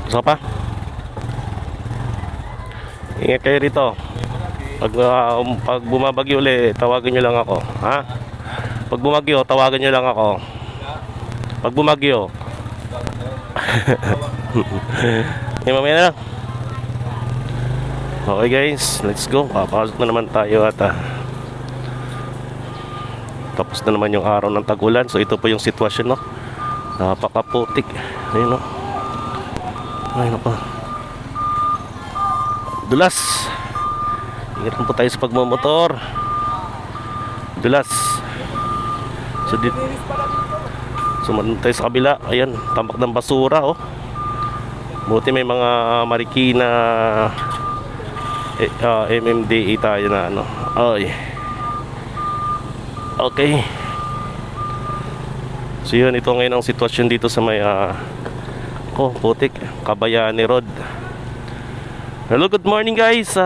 Gusto pa? Ingat kayo rito. Pag bumabagyo ulit, tawagan nyo lang ako. Ha? Pag bumagyo, tawagan nyo lang ako. Pag bumagyo. Mamaya na lang. Okay guys, let's go. Papasok na naman tayo at tapos na naman yung araw ng tag-ulan. So ito po yung sitwasyon, no? Napakaputik. Ayun, no? Ayun po. Dulas. Ingat po tayo sa pagmamotor. Dulas. So dito sumunod tayo sa kabila. Ayan, tambak ng basura, oh. Buti may mga Marikina MMDA tayo na ano. Oy. Okay. So yun, ito ngayon ang sitwasyon dito sa may putik, Kabayani Road. Hello, good morning guys.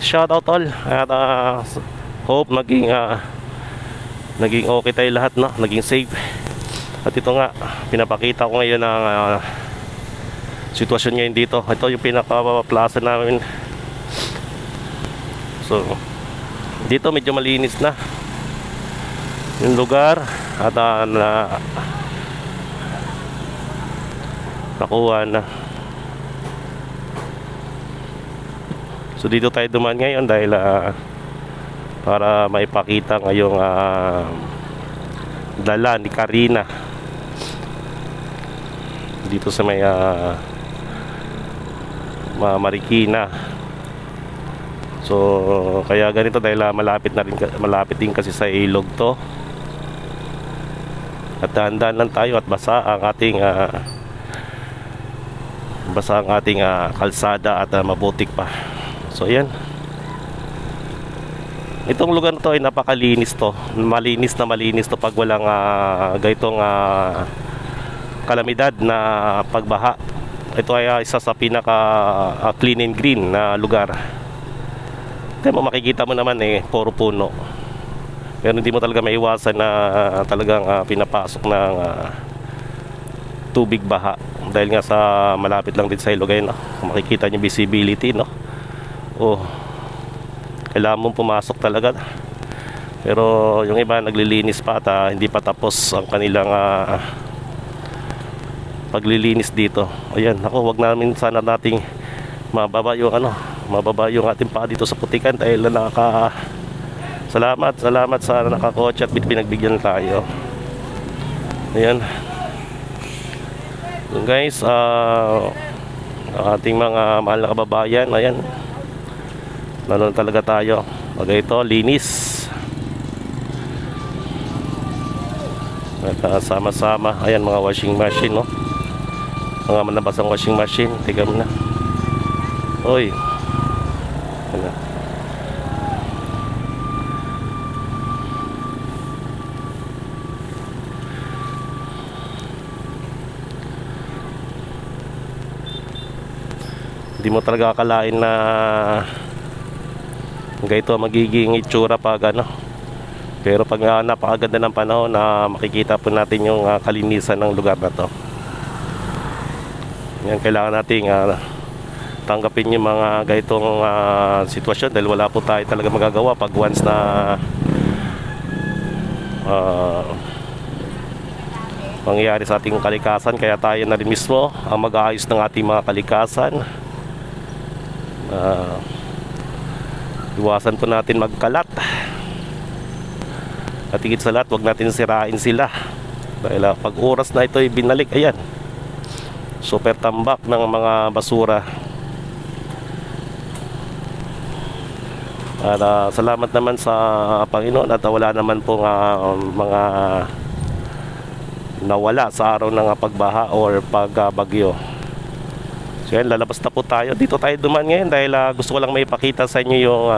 Shout out all. At hope naging okay tayo lahat, no? Naging safe. At ito nga, pinapakita ko ngayon ang sitwasyon ngayon dito. Ito yung pinaka-plaza namin. So dito medyo malinis na yung lugar at nakuha na. So dito tayo dumaan ngayon dahil para maipakita ngayong dala ni Karina dito sa may Marikina. So kaya ganito dahil malapit din kasi sa ilog to. At dahan-dahan lang tayo at basa ang ating kalsada at mabutik pa. So ayan. Itong lugar na to ay napakalinis to. Malinis to pag walang gaytong kalamidad na pagbaha. Ito ay isa sa pinaka clean and green na lugar. Kaya makikita mo naman puro puno. Pero hindi mo talaga maiwasan na talagang pinapasok ng tubig baha. Dahil nga sa malapit lang din sa ilog ayun, no? Makikita niyo visibility, no? Oh. Kailangan mong pumasok talaga. Pero yung iba naglilinis pa at hindi pa tapos ang kanilang paglilinis dito. Ayan, ako wag namin sana nating mababa yung ating paa dito sa putikan dahil salamat sa nakakotse at pinagbigyan tayo. Ayan. So guys, ating mga mahal na kababayan, ayan. Nanon talaga tayo. Pag ito, linis. At sama-sama, ayan mga washing machine, no? Mga manabasang washing machine. Tignan mo na. Oy. Ano? Hindi mo talaga akalain na ganito magiging itsura pag pero pag napakaganda ng panahon na makikita po natin yung kalinisan ng lugar na to. Yan, kailangan nating tanggapin yung mga ganitong sitwasyon dahil wala po tayo talaga magagawa pag once na mangyayari sa ating kalikasan. Kaya tayo na rin mismo ang mag-aayos ng ating mga kalikasan. Iwasan po natin magkalat at higit sa lahat wag natin sirain sila dahil pag oras na ito ay binalik, ayan, super tambak ng mga basura. At salamat naman sa Panginoon at wala naman po mga nawala sa araw ng pagbaha or pagbagyo. So yan, lalabas na po tayo. Dito tayo duman ngayon dahil gusto ko lang may ipakita sa inyo yung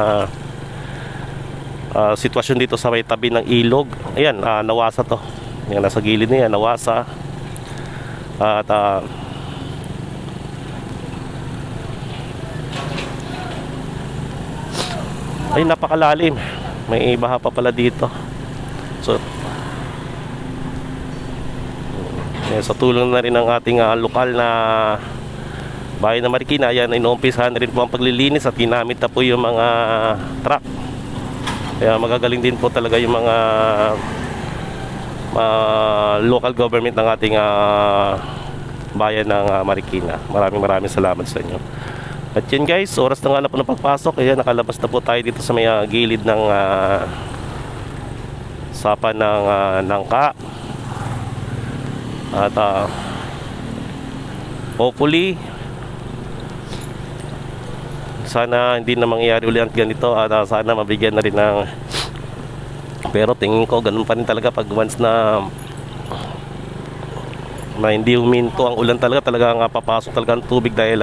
sitwasyon dito sa may tabi ng ilog. Ayan, nawasa to. Yan, nasa gilid niya, nawasa. At ay, napakalalim. May baha pa pala dito. So yan, sa tulong na rin ng ating lokal na bayan ng Marikina. Ayan, inuumpisahan na rin po ang paglilinis at ginamit na po yung mga truck. Kaya magagaling din po talaga yung mga local government ng ating bayan ng Marikina. Maraming salamat sa inyo. At yun guys, oras na nga na po ng pagpasok. Ayan, nakalabas na po tayo dito sa may gilid ng sapa ng Nangka. At hopefully sana hindi na mangyayari ulit ganito, at sana mabigyan na rin ng, pero tingin ko ganun pa rin talaga pag once na hindi huminto ang ulan, talagang papasok talaga ang tubig dahil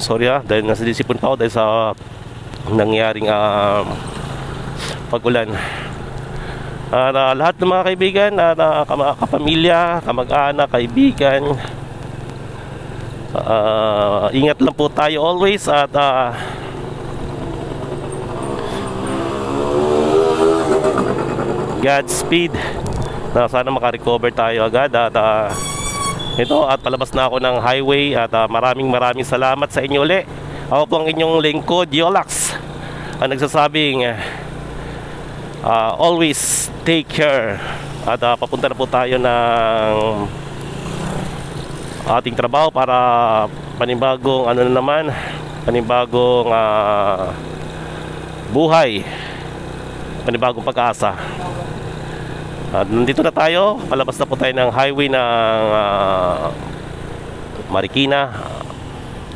sorry dahil nasisipon pa ako dahil sa nangyaring pag-ulan. Lahat ng mga kaibigan, kapamilya, kamag-anak, kaibigan, ingat lang po tayo always, at Godspeed, na sana makarecover tayo agad. At ito, at palabas na ako ng highway, at maraming salamat sa inyo uli. Ako po ang inyong lingkod, Yolax, ang nagsasabing always take care. At papunta na po tayo ng ating trabaho para panibagong panibagong buhay, panibagong pag-asa. Nandito na tayo, palabas na po tayo ng highway ng Marikina,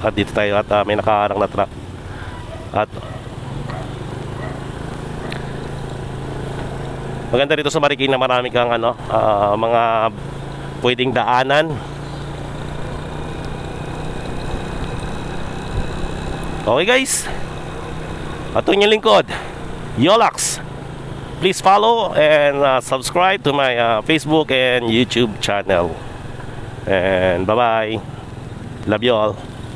at dito tayo, at may nakaharang na truck. At maganda rito sa Marikina, marami kang mga pwedeng daanan. Okay guys, ito yung lingkod, Yolax. Please follow and subscribe to my Facebook and YouTube channel. And bye bye. Love you all.